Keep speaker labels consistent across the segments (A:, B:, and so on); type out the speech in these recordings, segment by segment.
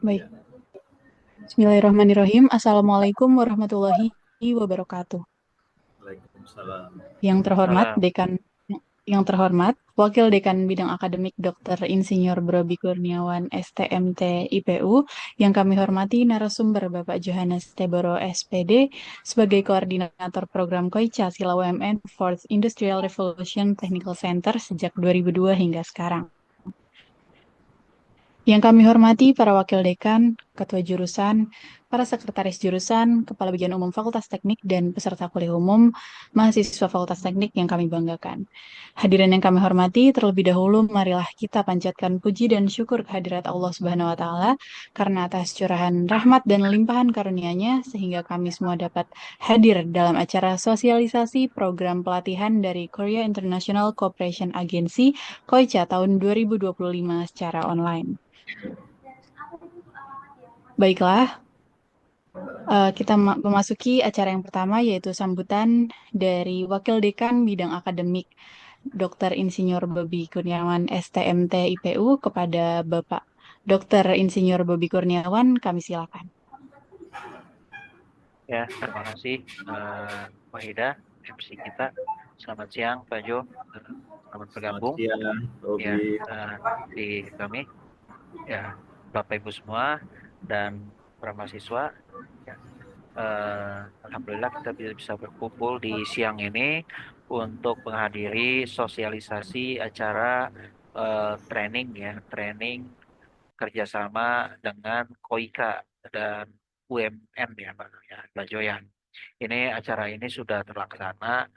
A: Baik.
B: Ya,
A: Bismillahirrahmanirrahim. Assalamualaikum warahmatullahi wabarakatuh.
B: Waalaikumsalam.
A: Yang terhormat
C: Salam.
A: Dekan yang terhormat Wakil Dekan Bidang Akademik Dr. Insinyur Brobi Kurniawan STMT IPU, yang kami hormati narasumber Bapak Johannes Teboro SPD sebagai Koordinator Program KOICA Sila UMN Fourth Industrial Revolution Technical Center sejak 2002 hingga sekarang. Yang kami hormati para wakil dekan, ketua jurusan, para sekretaris jurusan, kepala bagian umum Fakultas Teknik, dan peserta kuliah umum mahasiswa Fakultas Teknik yang kami banggakan. Hadirin yang kami hormati, terlebih dahulu marilah kita panjatkan puji dan syukur kehadirat Allah Subhanahu wa taala karena atas curahan rahmat dan limpahan karunia-Nya sehingga kami semua dapat hadir dalam acara sosialisasi program pelatihan dari Korea International Cooperation Agency (KOICA) tahun 2025 secara online. Baiklah, kita memasuki acara yang pertama yaitu sambutan dari Wakil Dekan Bidang Akademik Dr. Insinyur Bobi Kurniawan STMT IPU kepada Bapak Dr. Insinyur Bobi Kurniawan, kami silakan.
C: Ya, terima kasih Wahida, MC kita. Selamat siang, Pak Jo. Selamat
B: selamat
C: bergabung
B: siang,
C: ya
B: Robi.
C: di kami. Ya, Bapak Ibu semua dan para mahasiswa. Ya, Alhamdulillah kita bisa berkumpul di siang ini untuk menghadiri sosialisasi acara training ya, training kerjasama dengan KOIKA dan UMN ya Pak ya, Pak Joyan. Ini acara ini sudah terlaksana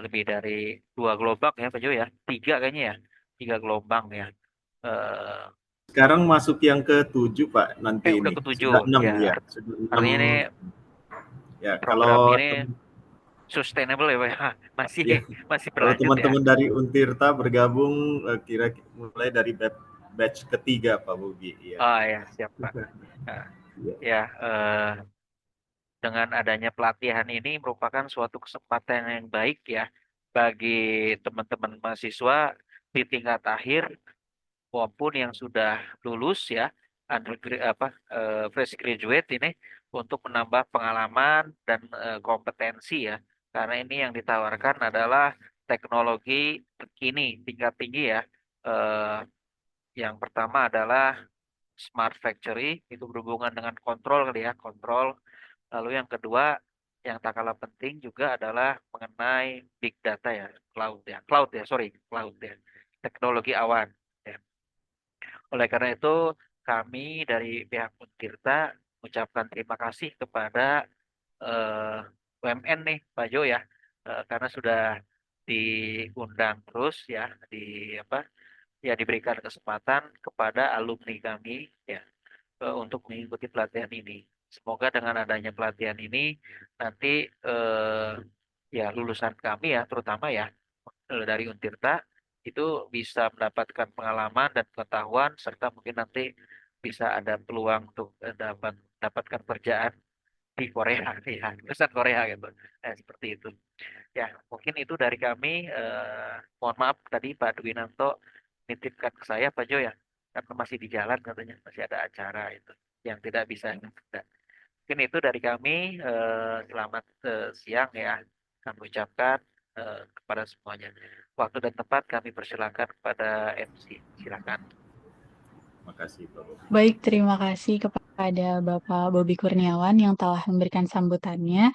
C: lebih dari 2 gelombang ya Pak Jo ya, 3 kayaknya ya, 3 gelombang ya. Eh,
B: Sekarang masuk yang ke-7, Pak, nanti
C: Udah
B: ini.
C: ketujuh
B: Sudah 6
C: ya,
B: ya, sudah 6.
C: artinya ini
B: Ya,
C: program
B: kalau
C: ini sustainable ya Pak ya, masih
B: ya,
C: masih
B: kalau
C: berlanjut ya.
B: teman-teman dari Untirta bergabung kira mulai dari batch ketiga, Pak Bobi. Iya.
C: Oh ya siap Pak. Nah,
B: Ya.
C: ya dengan adanya pelatihan ini merupakan suatu kesempatan yang baik ya bagi teman-teman mahasiswa di tingkat akhir maupun yang sudah lulus ya fresh graduate ini untuk menambah pengalaman dan kompetensi ya, karena ini yang ditawarkan adalah teknologi terkini tingkat tinggi ya. Eh, yang pertama adalah smart factory, itu berhubungan dengan kontrol kali ya, kontrol. Lalu yang kedua, yang tak kalah penting juga adalah mengenai big data ya, cloud ya, teknologi awan. Ya. Oleh karena itu, kami dari pihak Untirta mengucapkan terima kasih kepada UMN nih, Pak Jo ya, karena sudah diundang terus ya, di apa ya, diberikan kesempatan kepada alumni kami ya untuk mengikuti pelatihan ini. Semoga dengan adanya pelatihan ini nanti eh, ya lulusan kami ya, terutama ya dari Untirta itu bisa mendapatkan pengalaman dan pengetahuan, serta mungkin nanti bisa ada peluang untuk mendapatkan pekerjaan di Korea ya, lulusan Korea gitu. Seperti itu. Ya, mungkin itu dari kami. Mohon maaf tadi Pak Dwinanto nitipkan ke saya Pak Jo ya, karena masih di jalan katanya, masih ada acara itu yang tidak bisa. Nah, mungkin itu dari kami. Selamat siang ya, kami ucapkan kepada semuanya. Waktu dan tempat kami persilakan kepada MC. Silakan.
B: Makasih, Pak Bobi.
A: Baik, terima kasih kepada Bapak Bobi Kurniawan yang telah memberikan sambutannya.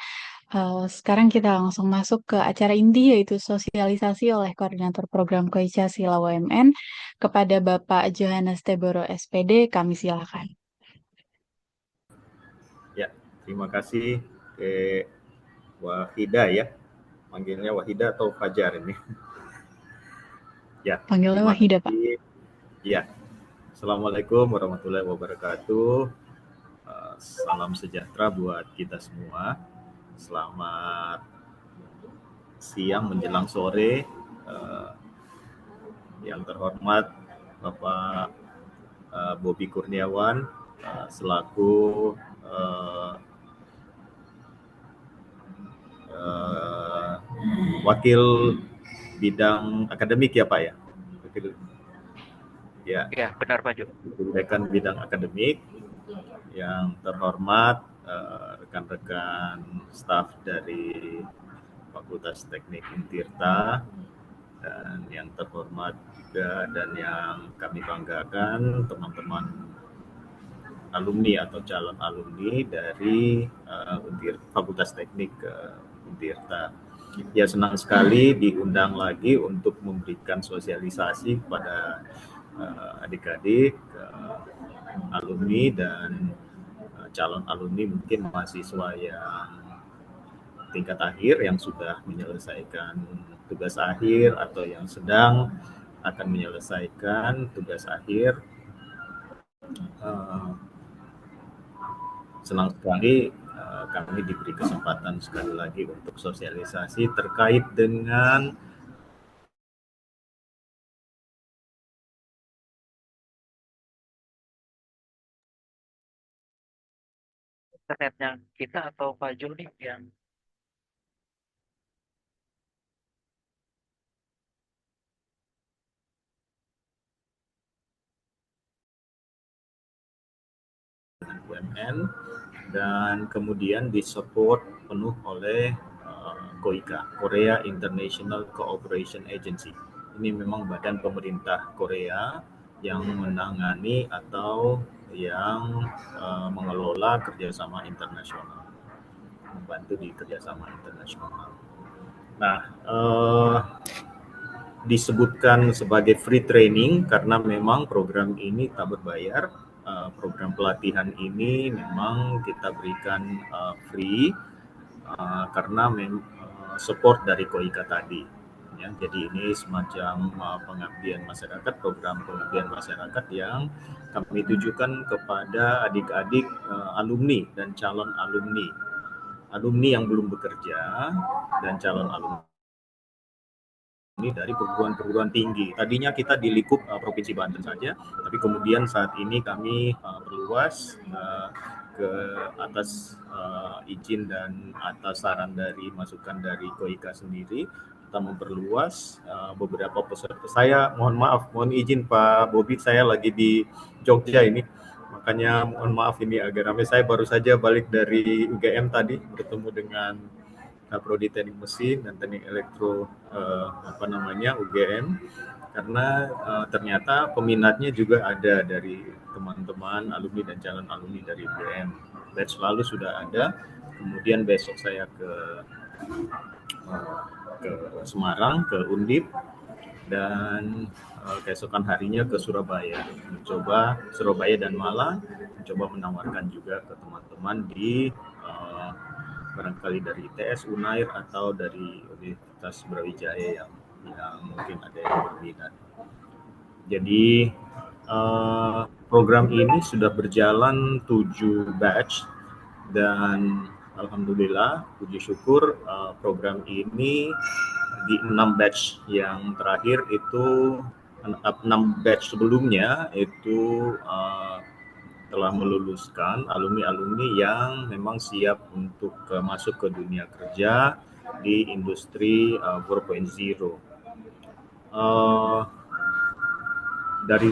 A: Sekarang kita langsung masuk ke acara inti yaitu sosialisasi oleh Koordinator Program KOICA Sila UMN kepada Bapak Johannes Teboro SPD. Kami silakan.
B: Ya, terima kasih Wahida ya. Manggilnya Wahida atau Fajar ini? Ya,
A: Panggilnya
B: terima
A: Wahida, Pak.
B: kasih. Ya, Assalamualaikum warahmatullahi wabarakatuh. Salam sejahtera buat kita semua. Selamat siang menjelang sore. Eh, yang terhormat Bapak Bobi Kurniawan selaku eh, eh, wakil bidang akademik ya Pak ya. Wakil Ya,
C: Ya, benar Pak Jo.
B: dekan bidang akademik, yang terhormat rekan-rekan staf dari Fakultas Teknik Untirta, dan yang terhormat juga dan yang kami banggakan teman-teman alumni atau calon alumni dari Fakultas Teknik Untirta. Ya, senang sekali diundang lagi untuk memberikan sosialisasi kepada adik-adik, alumni dan calon alumni, mungkin mahasiswa yang tingkat akhir yang sudah menyelesaikan tugas akhir atau yang sedang akan menyelesaikan tugas akhir. Senang sekali kami diberi kesempatan sekali lagi untuk sosialisasi terkait dengan
C: Internetnya kita atau Pak Jo nih yang
B: UMN dan kemudian disupport penuh oleh KOICA, Korea International Cooperation Agency. Ini memang badan pemerintah Korea yang menangani atau yang mengelola kerjasama internasional, membantu di kerjasama internasional. Nah, disebutkan sebagai free training karena memang program ini tak berbayar. Program pelatihan ini memang kita berikan free karena support dari KOICA tadi. Ya, jadi ini semacam pengabdian masyarakat, program pengabdian masyarakat yang kami tujukan kepada adik-adik alumni dan calon alumni yang belum bekerja dan calon alumni ini dari perguruan-perguruan tinggi. Tadinya kita di lingkup Provinsi Banten saja, tapi kemudian saat ini kami perluas ke atas izin dan atas saran dari masukan dari KOICA sendiri, kita memperluas beberapa peserta. Saya mohon izin Pak Bobi, saya lagi di Jogja ini, makanya mohon maaf ini agak ramai. Saya baru saja balik dari UGM tadi, bertemu dengan Prodi Teknik Mesin dan Teknik Elektro UGM, karena ternyata peminatnya juga ada dari teman-teman alumni dan calon alumni dari UGM. Batch lalu sudah ada, kemudian besok saya ke Semarang, ke Undip, dan keesokan harinya ke Surabaya, mencoba Surabaya dan Malang, mencoba menawarkan juga ke teman-teman di barangkali dari ITS, Unair, atau dari Universitas Brawijaya yang mungkin ada yang berminat. Jadi program ini sudah berjalan 7 batch dan alhamdulillah puji syukur program ini di 6 batch yang terakhir itu 6 batch sebelumnya itu telah meluluskan alumni-alumni yang memang siap untuk masuk ke dunia kerja di industri 4.0. Dari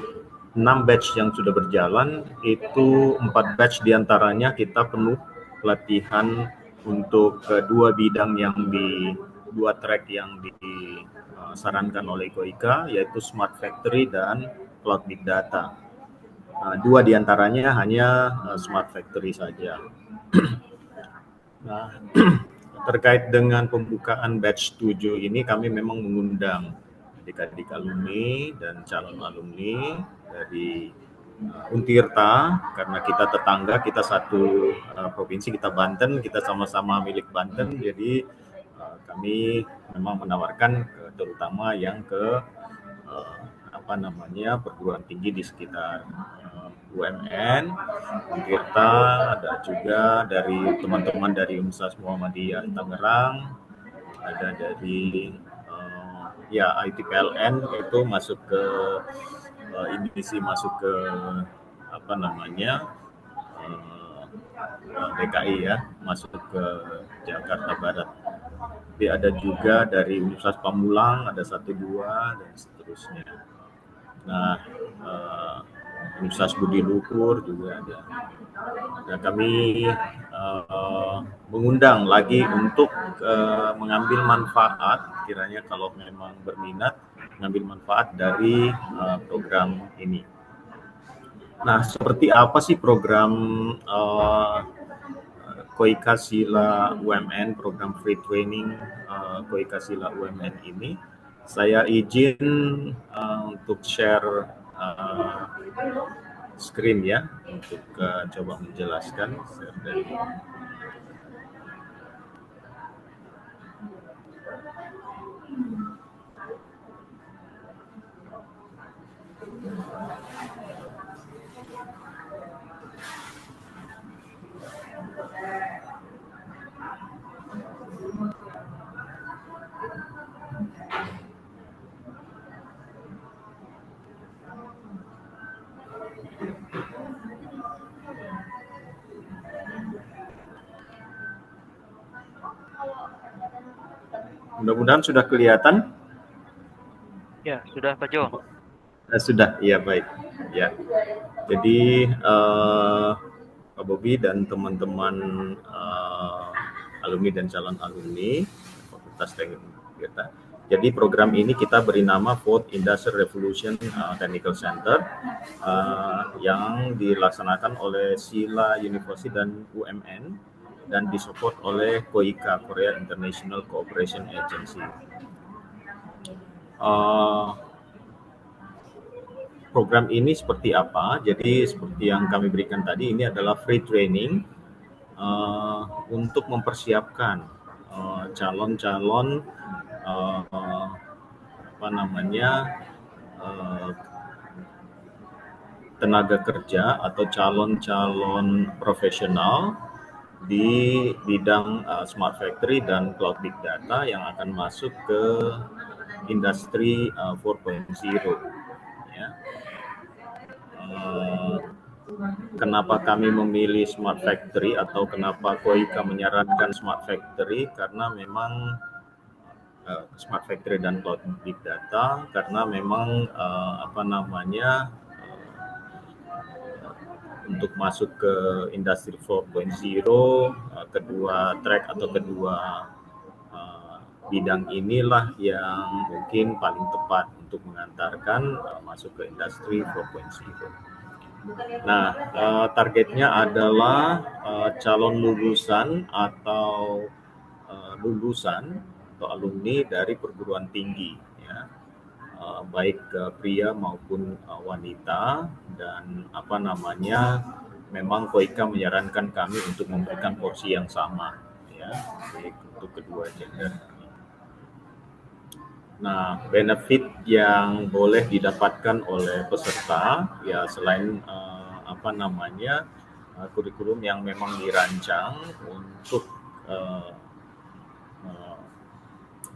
B: 6 batch yang sudah berjalan, itu 4 batch diantaranya kita penuh pelatihan untuk dua bidang yang dua track yang disarankan oleh KOICA, yaitu Smart Factory dan Cloud Big Data. Dua diantaranya hanya Smart Factory saja. Nah, terkait dengan pembukaan batch 7 ini, kami memang mengundang adik-adik alumni dan calon alumni dari Untirta, karena kita tetangga, kita satu provinsi, kita Banten, kita sama-sama milik Banten, jadi kami memang menawarkan terutama yang ke perguruan tinggi di sekitar UMN, Untirta, ada juga dari teman-teman dari Universitas Muhammadiyah Tangerang, ada dari ITPLN itu masuk ke masuk ke DKI ya, masuk ke Jakarta Barat. Tapi ada juga dari Universitas Pamulang, ada 1-2 dan seterusnya. Nah, Universitas Budi Luhur juga ada. Nah, kami mengundang lagi untuk mengambil manfaat, kiranya kalau memang berminat, mengambil manfaat dari program ini. Nah, seperti apa sih program Koika Sila UMN, program free training Koika Sila UMN ini? Saya izin untuk share screen ya, untuk coba menjelaskan. Mudah-mudahan sudah kelihatan.
C: Ya, sudah Pak Jo.
B: Sudah, ya baik. Ya, jadi Pak Bobi dan teman-teman alumni dan calon alumni Fakultas Teknik kita. Jadi program ini kita beri nama Fourth Industrial Revolution Technical Center yang dilaksanakan oleh Sila University dan UMN dan disupport oleh KOICA, Korea International Cooperation Agency. Program ini seperti apa? Jadi seperti yang kami berikan tadi, ini adalah free training untuk mempersiapkan calon-calon tenaga kerja atau calon-calon profesional di bidang smart factory dan cloud big data yang akan masuk ke industri 4.0 ya. Kenapa kami memilih smart factory atau kenapa KOICA menyarankan smart factory? Karena memang smart factory dan cloud big data, karena memang untuk masuk ke industri 4.0 kedua track atau kedua bidang inilah yang mungkin paling tepat untuk mengantarkan masuk ke industri 4.0. Nah, targetnya adalah calon lulusan atau alumni dari perguruan tinggi, ya, baik pria maupun wanita, dan memang KOICA menyarankan kami untuk memberikan porsi yang sama, ya, baik untuk kedua gender. Nah, benefit yang boleh didapatkan oleh peserta ya selain kurikulum yang memang dirancang untuk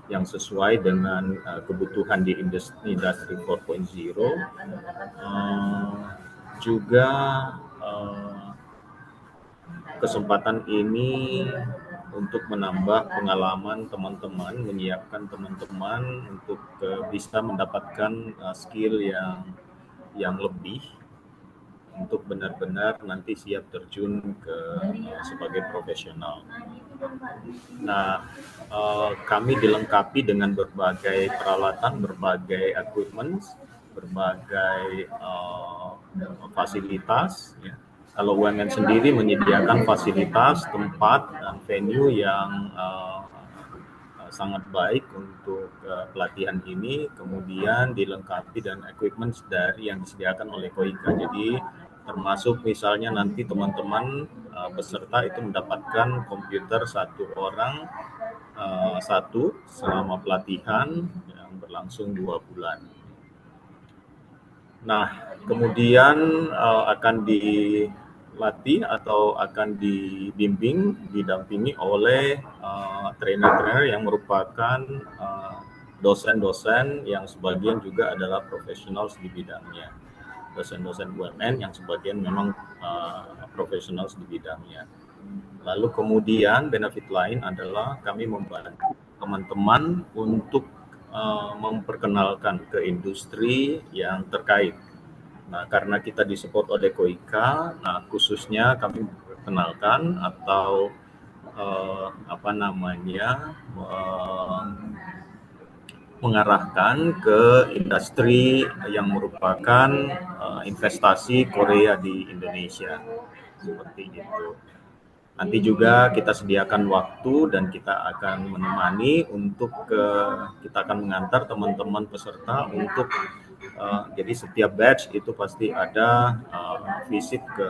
B: yang sesuai dengan kebutuhan di industri 4.0, juga kesempatan ini untuk menambah pengalaman teman-teman, menyiapkan teman-teman untuk bisa mendapatkan skill yang lebih untuk benar-benar nanti siap terjun sebagai profesional. Nah, kami dilengkapi dengan berbagai peralatan, berbagai equipment, berbagai fasilitas, ya. Kalau UMN sendiri menyediakan fasilitas, tempat, dan venue yang sangat baik untuk pelatihan ini, kemudian dilengkapi dan equipment dari yang disediakan oleh KOICA. Jadi termasuk misalnya nanti teman-teman peserta itu mendapatkan komputer satu orang satu selama pelatihan yang berlangsung 2 bulan. Nah, kemudian akan dilatih atau akan dibimbing, didampingi oleh trainer-trainer yang merupakan dosen-dosen yang sebagian juga adalah profesional di bidangnya. Dosen-dosen UMN yang sebagian memang profesional di bidangnya. Lalu kemudian benefit lain adalah kami membantu teman-teman untuk memperkenalkan ke industri yang terkait. Nah, karena kita disupport oleh Koika, nah khususnya kami perkenalkan atau mengarahkan ke industri yang merupakan investasi Korea di Indonesia, seperti itu. Nanti juga kita sediakan waktu dan kita akan menemani untuk kita akan mengantar teman-teman peserta untuk jadi setiap batch itu pasti ada visit ke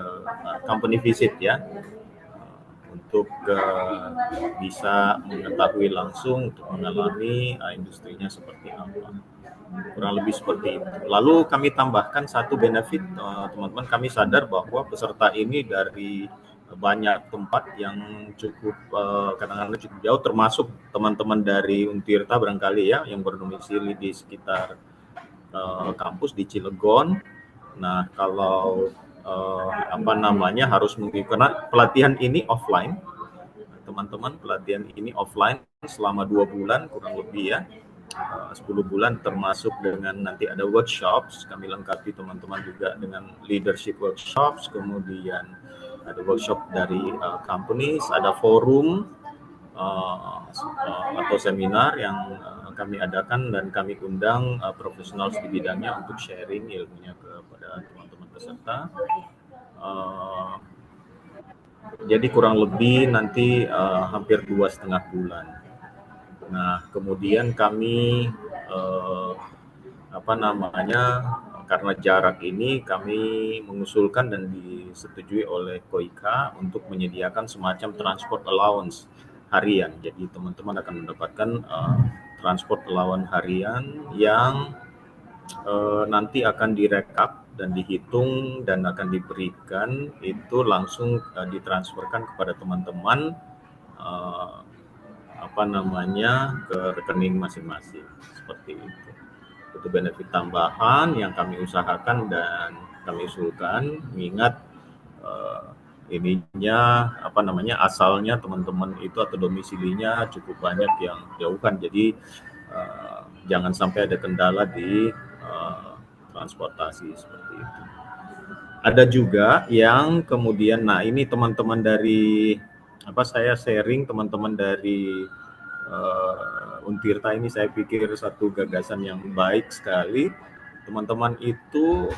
B: company visit ya, untuk bisa mengetahui langsung, untuk mengalami industrinya seperti apa. Kurang lebih seperti itu. Lalu kami tambahkan satu benefit, teman-teman, kami sadar bahwa peserta ini dari banyak tempat yang cukup kadang-kadang cukup jauh, termasuk teman-teman dari Untirta barangkali ya, yang berdomisili di sekitar kampus di Cilegon. Nah, kalau harus mengikuti pelatihan ini offline, teman-teman, pelatihan ini offline selama 2 bulan kurang lebih ya, 10 bulan, termasuk dengan nanti ada workshops, kami lengkapi teman-teman juga dengan leadership workshops, kemudian ada workshop dari companies, ada forum atau seminar yang kami adakan dan kami undang profesional di bidangnya untuk sharing ilmunya kepada teman-teman peserta. Jadi kurang lebih nanti hampir 2,5 bulan. Nah, kemudian kami karena jarak ini kami mengusulkan dan disetujui oleh Koika untuk menyediakan semacam transport allowance harian. Jadi teman-teman akan mendapatkan transport allowance harian yang nanti akan direkap dan dihitung dan akan diberikan itu langsung ditransferkan kepada teman-teman ke rekening masing-masing, seperti itu. Itu benefit tambahan yang kami usahakan dan kami usulkan, mengingat asalnya teman-teman itu atau domisilinya cukup banyak yang jauhan, jadi jangan sampai ada kendala di transportasi, seperti itu. Ada juga yang kemudian, nah ini teman-teman dari saya sharing, teman-teman dari Untirta ini saya pikir satu gagasan yang baik sekali. Teman-teman itu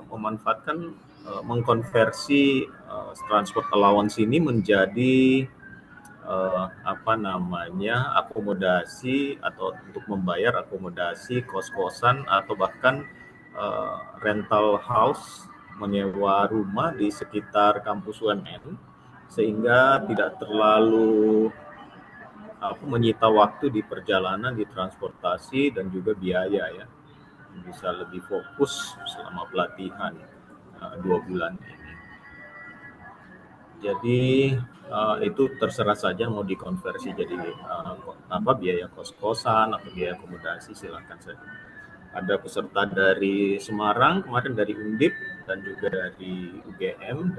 B: memanfaatkan mengkonversi transport allowance ini menjadi akomodasi atau untuk membayar akomodasi kos-kosan atau bahkan rental house, menyewa rumah di sekitar kampus UMN, sehingga tidak terlalu menyita waktu di perjalanan, di transportasi, dan juga biaya ya. Bisa lebih fokus selama pelatihan 2 bulan ini. Jadi itu terserah saja mau dikonversi jadi biaya kos-kosan atau biaya akomodasi, silakan saja. Ada peserta dari Semarang kemarin, dari Undip, dan juga dari UGM,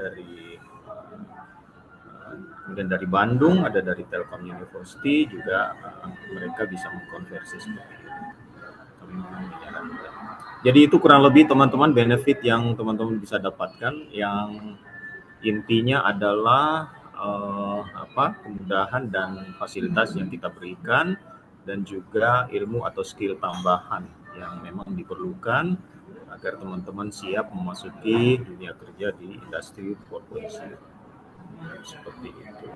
B: kemudian dari Bandung, ada dari Telkom University juga, mereka bisa mengkonversi seperti itu. Jadi itu kurang lebih teman-teman benefit yang teman-teman bisa dapatkan, yang intinya adalah kemudahan dan fasilitas yang kita berikan, dan juga ilmu atau skill tambahan yang memang diperlukan agar teman-teman siap memasuki dunia kerja di industri 4.0. Seperti itu.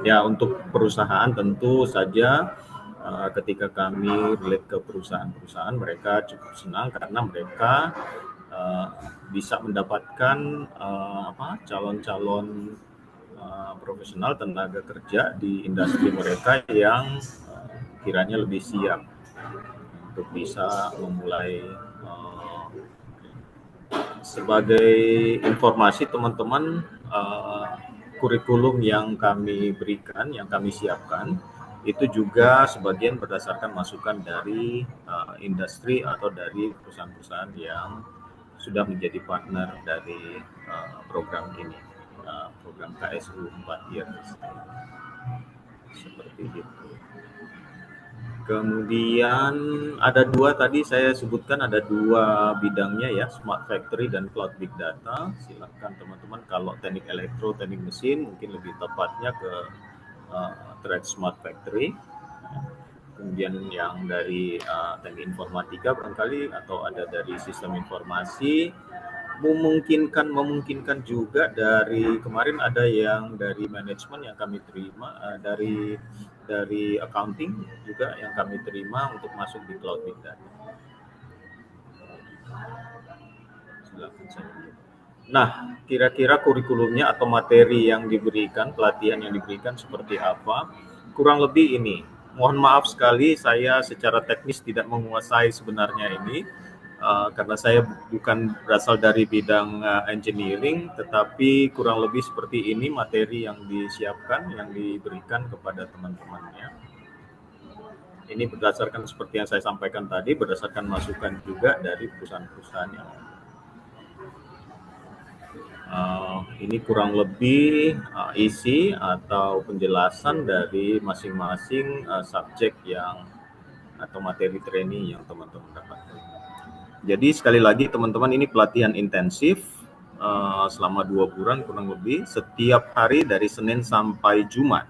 B: Ya, untuk perusahaan tentu saja ketika kami relate ke perusahaan-perusahaan, mereka cukup senang karena mereka bisa mendapatkan calon-calon profesional tenaga kerja di industri mereka yang kiranya lebih siap untuk bisa memulai. Sebagai informasi teman-teman, kurikulum yang kami berikan, yang kami siapkan, itu juga sebagian berdasarkan masukan dari industri atau dari perusahaan-perusahaan yang sudah menjadi partner dari program ini, program KSU 4 Years. Seperti itu. Kemudian ada dua tadi saya sebutkan, ada dua bidangnya ya, Smart Factory dan Cloud Big Data. Silakan teman-teman kalau teknik elektro, teknik mesin mungkin lebih tepatnya ke track Smart Factory. Kemudian yang dari teknik informatika barangkali, atau ada dari sistem informasi, memungkinkan juga dari kemarin ada yang dari manajemen yang kami terima, dari accounting juga yang kami terima untuk masuk di cloud big data. Silakan saya. Nah, kira-kira kurikulumnya atau materi yang diberikan, pelatihan yang diberikan seperti apa? Kurang lebih ini. Mohon maaf sekali saya secara teknis tidak menguasai sebenarnya ini, karena saya bukan berasal dari bidang engineering, tetapi kurang lebih seperti ini materi yang disiapkan, yang diberikan kepada teman-temannya. Ini berdasarkan seperti yang saya sampaikan tadi, berdasarkan masukan juga dari perusahaan-perusahaan yang ini kurang lebih isi atau penjelasan dari masing-masing subjek yang atau materi training yang teman-teman dapatkan. Jadi sekali lagi teman-teman, ini pelatihan intensif selama 2 bulan kurang lebih, setiap hari dari Senin sampai Jumat.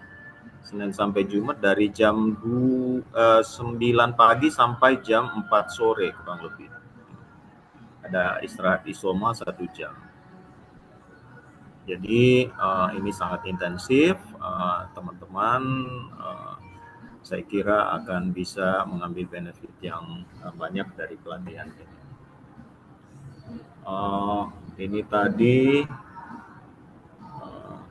B: Senin sampai Jumat dari jam 9 pagi sampai jam 4 sore kurang lebih. Ada istirahat isoma 1 jam. Jadi ini sangat intensif, teman-teman saya kira akan bisa mengambil benefit yang banyak dari pelatihan ini. Ini tadi,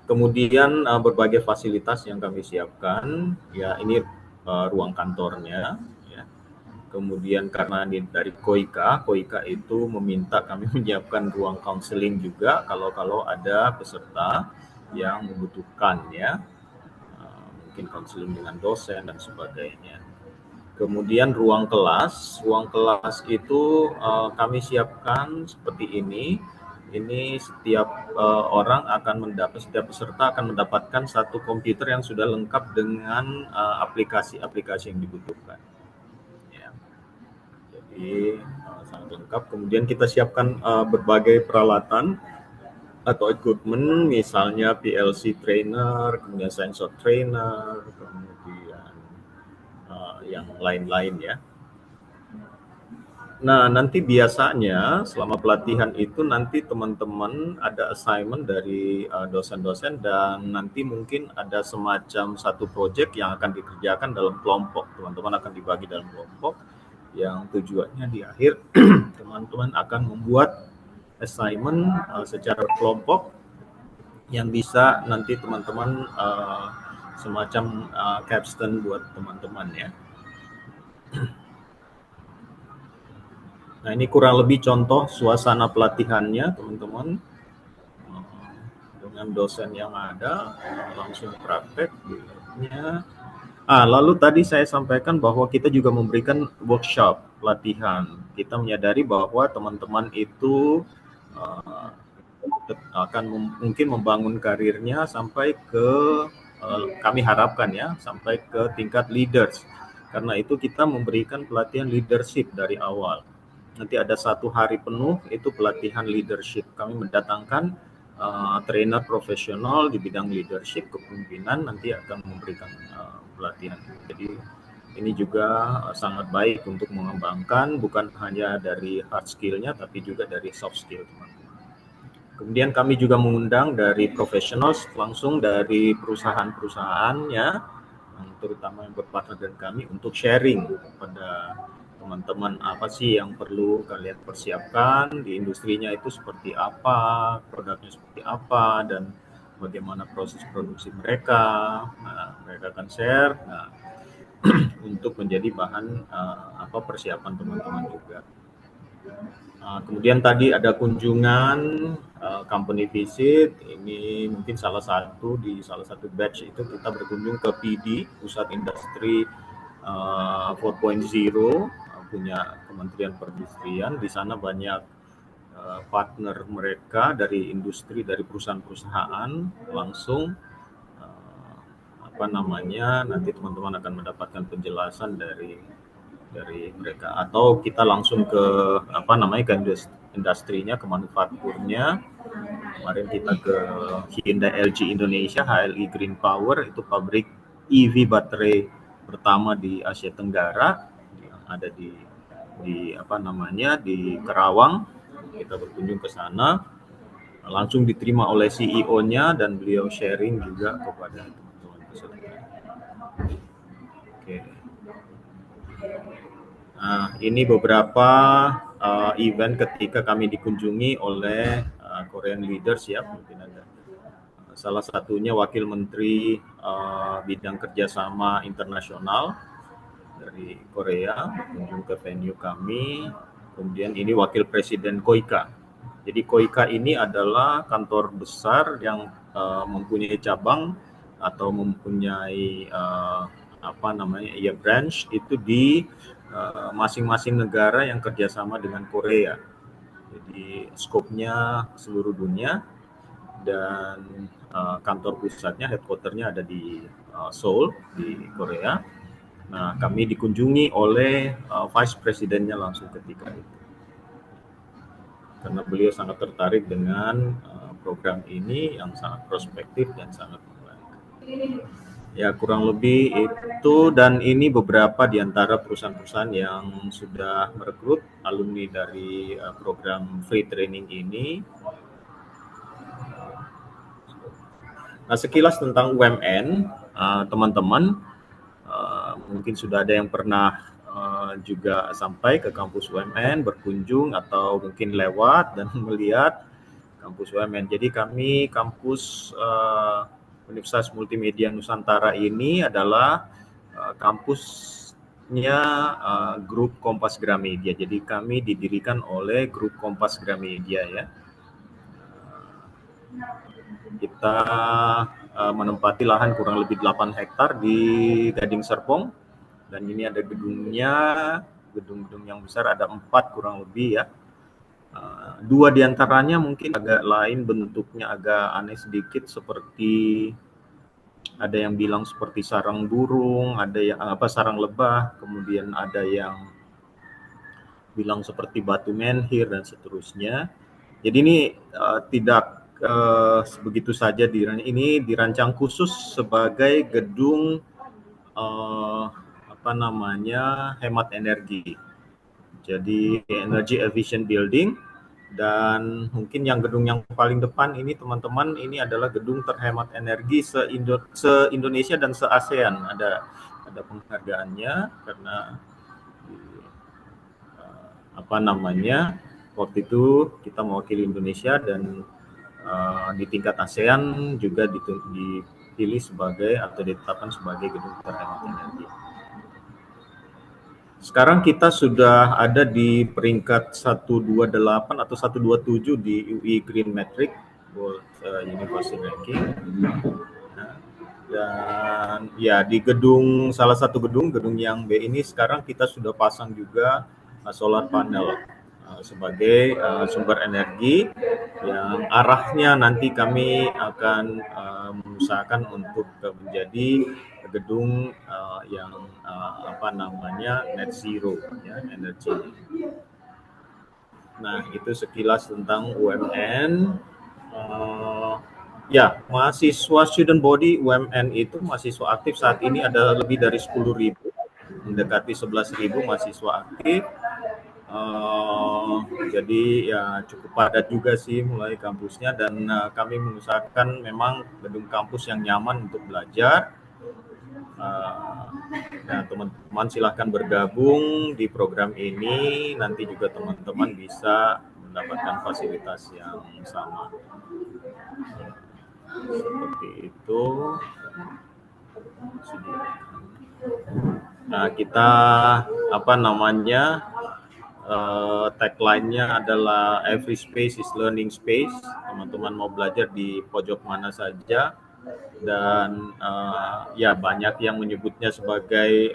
B: kemudian berbagai fasilitas yang kami siapkan, ya ini ruang kantornya. Kemudian karena dari KOIKA itu meminta kami menyiapkan ruang counseling juga kalau ada peserta yang membutuhkan ya, mungkin counseling dengan dosen dan sebagainya. Kemudian ruang kelas itu kami siapkan seperti ini. Ini setiap setiap peserta akan mendapatkan satu komputer yang sudah lengkap dengan aplikasi-aplikasi yang dibutuhkan. Jadi sangat lengkap. Kemudian kita siapkan berbagai peralatan atau equipment, misalnya PLC trainer, kemudian sensor trainer, kemudian yang lain-lain ya. Nah, nanti biasanya selama pelatihan itu nanti teman-teman ada assignment dari dosen-dosen, dan nanti mungkin ada semacam satu project yang akan dikerjakan dalam kelompok. Teman-teman akan dibagi dalam kelompok yang tujuannya di akhir teman-teman akan membuat assignment secara kelompok yang bisa nanti teman-teman semacam capstone buat teman-teman ya. Nah, ini kurang lebih contoh suasana pelatihannya teman-teman, dengan dosen yang ada, langsung prakteknya. Lalu tadi saya sampaikan bahwa kita juga memberikan workshop pelatihan. Kita menyadari bahwa teman-teman itu akan mungkin membangun karirnya sampai ke kami harapkan ya, sampai ke tingkat leaders. Karena itu kita memberikan pelatihan leadership dari awal. Nanti ada 1 hari penuh itu pelatihan leadership. Kami mendatangkan trainer profesional di bidang leadership, kepemimpinan, nanti akan memberikan pelatihan. Jadi ini juga sangat baik untuk mengembangkan bukan hanya dari hard skill-nya tapi juga dari soft skill teman-teman. Kemudian kami juga mengundang dari profesional langsung dari perusahaan-perusahaannya, terutama yang berpartner dengan kami, untuk sharing kepada teman-teman apa sih yang perlu kalian persiapkan di industrinya, itu seperti apa, produknya seperti apa, dan bagaimana proses produksi mereka. Mereka akan share untuk menjadi bahan persiapan teman-teman juga. Kemudian tadi ada kunjungan company visit. Ini mungkin salah satu batch itu kita berkunjung ke PD, Pusat Industri 4.0, punya Kementerian Perindustrian. Di sana banyak partner mereka dari industri, dari perusahaan-perusahaan langsung nanti teman-teman akan mendapatkan penjelasan dari mereka, atau kita langsung ke ke industrinya, ke manufakturnya. Kemarin kita ke Hyundai LG Indonesia, HLI Green Power, itu pabrik EV baterai pertama di Asia Tenggara yang ada di Kerawang. Kita berkunjung ke sana, langsung diterima oleh CEO-nya dan beliau sharing juga kepada teman-teman peserta. Oke. Nah, ini beberapa event ketika kami dikunjungi oleh Korean leaders ya, mungkin ada salah satunya Wakil Menteri Bidang Kerjasama Internasional dari Korea berkunjung ke venue kami. Kemudian ini Wakil Presiden KOICA. Jadi KOICA ini adalah kantor besar yang mempunyai cabang atau mempunyai branch itu di masing-masing negara yang kerjasama dengan Korea. Jadi skopnya seluruh dunia, dan kantor pusatnya, headquarternya ada di Seoul di Korea. Nah, kami dikunjungi oleh Vice Presidennya langsung ketika itu, karena beliau sangat tertarik dengan program ini yang sangat prospektif dan sangat baik. Ya, kurang lebih itu, dan ini beberapa di antara perusahaan-perusahaan yang sudah merekrut alumni dari program free training ini. Nah, sekilas tentang UMN, teman-teman mungkin sudah ada yang pernah juga sampai ke kampus UMN, berkunjung atau mungkin lewat dan melihat kampus UMN. Jadi kami kampus Universitas Multimedia Nusantara ini adalah kampusnya grup Kompas Gramedia. Jadi kami didirikan oleh grup Kompas Gramedia ya. Kita menempati lahan kurang lebih 8 hektar di Gading Serpong, dan ini ada gedungnya, gedung-gedung yang besar ada 4 kurang lebih ya. 2 diantaranya mungkin agak lain bentuknya, agak aneh sedikit, seperti ada yang bilang seperti sarang burung, ada yang sarang lebah, kemudian ada yang bilang seperti batu menhir dan seterusnya. Jadi ini tidak begitu saja ini dirancang khusus sebagai gedung hemat energi. Jadi energy efficient building. Dan mungkin yang gedung yang paling depan ini teman-teman, ini adalah gedung terhemat energi se-Indonesia dan se-ASEAN. Ada penghargaannya karena waktu itu kita mewakili Indonesia, dan di tingkat ASEAN juga dipilih sebagai atau ditetapkan sebagai gedung terhemat energi. Sekarang kita sudah ada di peringkat 128 atau 127 di UI Green Metric World University Ranking. Dan ya, di salah satu gedung yang B ini sekarang kita sudah pasang juga solar panel sebagai sumber energi yang arahnya nanti kami akan mengusahakan untuk menjadi gedung yang net zero ya, energi. Nah, itu sekilas tentang UMN. Ya, mahasiswa student body UMN itu mahasiswa aktif saat ini ada lebih dari 10.000, mendekati 11.000 mahasiswa aktif. Jadi ya cukup padat juga sih mulai kampusnya, dan kami mengusahakan memang gedung kampus yang nyaman untuk belajar. Nah, teman-teman silahkan bergabung di program ini, nanti juga teman-teman bisa mendapatkan fasilitas yang sama. Seperti itu. Nah, kita tagline-nya adalah every space is learning space. Teman-teman mau belajar di pojok mana saja, dan ya banyak yang menyebutnya sebagai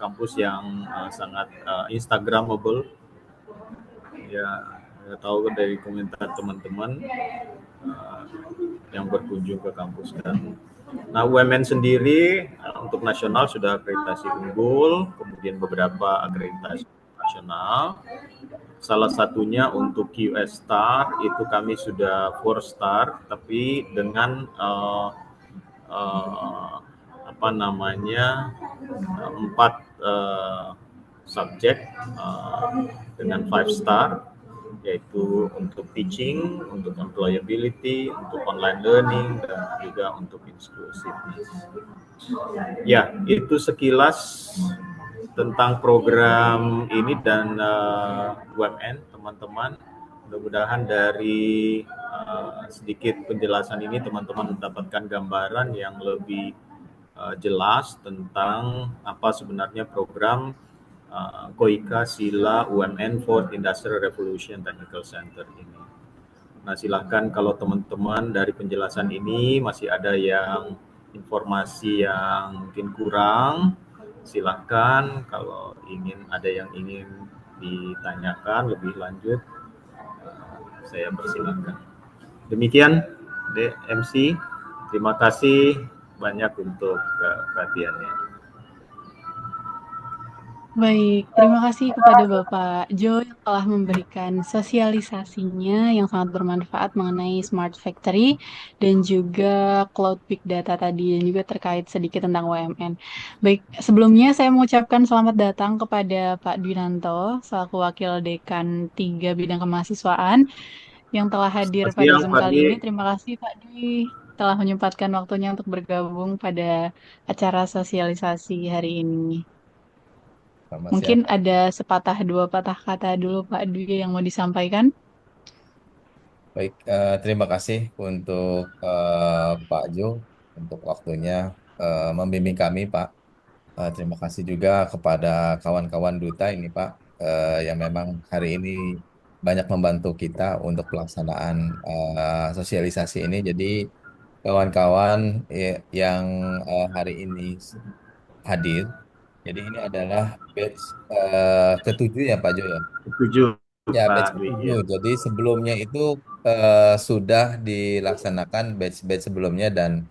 B: kampus yang sangat instagramable. Ya, saya tahu dari komentar teman-teman yang berkunjung ke kampus kami. Nah, UMN sendiri untuk nasional sudah akreditasi unggul, kemudian beberapa akreditasi nasional. Salah satunya untuk QS Star itu kami sudah 4 star, tapi dengan uh, apa namanya 4 subjek dengan 5 star, yaitu untuk teaching, untuk employability, untuk online learning, dan juga untuk inclusiveness. Ya, itu sekilas tentang program ini dan UMN, teman-teman. Mudah-mudahan dari sedikit penjelasan ini teman-teman mendapatkan gambaran yang lebih jelas tentang apa sebenarnya program KOIKA Sila UMN Fourth Industrial Revolution Technical Center ini. Nah, silahkan kalau teman-teman dari penjelasan ini masih ada yang informasi yang mungkin kurang, silahkan kalau ada yang ingin ditanyakan lebih lanjut, saya persilahkan. Demikian DMC, terima kasih banyak untuk perhatiannya.
A: Baik, terima kasih kepada Bapak Jo yang telah memberikan sosialisasinya yang sangat bermanfaat mengenai Smart Factory dan juga Cloud Big Data tadi dan juga terkait sedikit tentang UMN. Baik, sebelumnya saya mengucapkan selamat datang kepada Pak Dwinanto selaku Wakil Dekan 3 Bidang Kemahasiswaan yang telah hadir
B: Selamat
A: pada
B: siang
A: Zoom
B: Pak
A: kali
B: Dwi.
A: ini. Terima kasih Pak Dwi telah menyempatkan waktunya untuk bergabung pada acara sosialisasi hari ini.
D: Selamat siang,
A: Mungkin
D: Pak.
A: ada sepatah dua patah kata dulu Pak Dwi yang mau disampaikan.
D: Baik, terima kasih untuk Pak Jo untuk waktunya membimbing kami, Pak. Terima kasih juga kepada kawan-kawan duta ini, Pak, yang memang hari ini banyak membantu kita untuk pelaksanaan sosialisasi ini. Jadi, kawan-kawan yang hari ini hadir, jadi ini adalah batch ketujuh ya, Pak Jo ya.
B: Setuju
D: Ya,
B: Pak
D: batch
B: Dwi.
D: ketujuh.
B: Ya.
D: Jadi sebelumnya itu sudah dilaksanakan batch-batch sebelumnya dan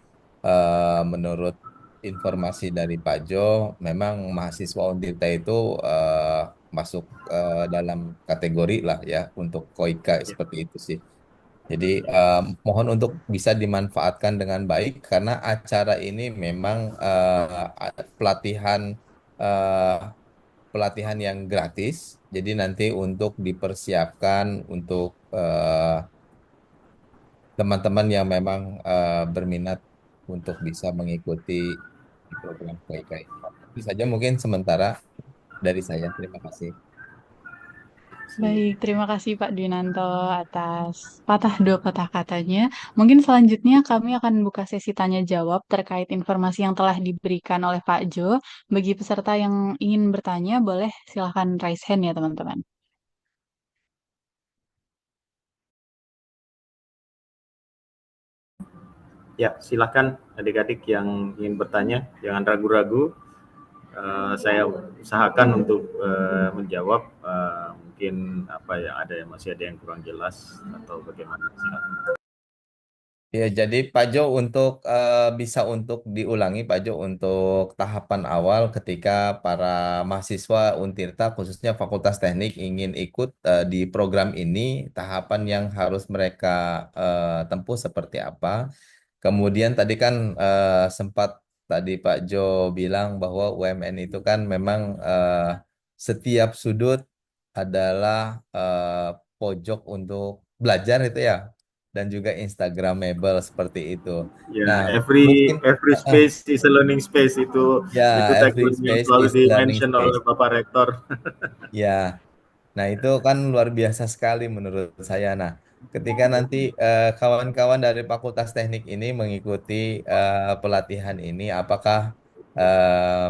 D: menurut informasi dari Pak Jo, memang mahasiswa Untirta itu masuk dalam kategori lah ya untuk KOIKA
B: Ya.
D: seperti itu sih. Jadi mohon untuk bisa dimanfaatkan dengan baik karena acara ini memang pelatihan eh, pelatihan yang gratis. Jadi nanti untuk dipersiapkan untuk teman-teman yang memang berminat untuk bisa mengikuti di program KIK ini. Itu saja mungkin sementara dari saya. Terima kasih.
A: Baik, terima kasih Pak Dwinanto atas patah dua patah katanya. Mungkin selanjutnya kami akan buka sesi tanya jawab terkait informasi yang telah diberikan oleh Pak Jo. Bagi peserta yang ingin bertanya, boleh silahkan raise hand ya teman-teman.
B: Ya, silakan adik-adik yang ingin bertanya, jangan ragu-ragu. Saya usahakan untuk menjawab. Mungkin apa ya, masih ada yang kurang jelas atau bagaimana. Silakan.
D: Ya, jadi Pak Jo untuk bisa untuk diulangi Pak Jo untuk tahapan awal ketika para mahasiswa Untirta khususnya Fakultas Teknik ingin ikut di program ini, tahapan yang harus mereka tempuh seperti apa. Kemudian tadi kan sempat tadi Pak Jo bilang bahwa UMN itu kan memang setiap sudut adalah pojok untuk belajar itu ya dan juga Instagramable seperti itu.
B: Ya,
D: Nah,
B: every
D: mungkin
B: every space is a learning space, itu
D: ya every
B: tagline yang
D: space
B: selalu
D: is learning
B: di-mention oleh
D: space.
B: Bapak Rektor.
D: Ya, nah itu kan luar biasa sekali menurut saya. Nah, ketika nanti kawan-kawan dari Fakultas Teknik ini mengikuti pelatihan ini, apakah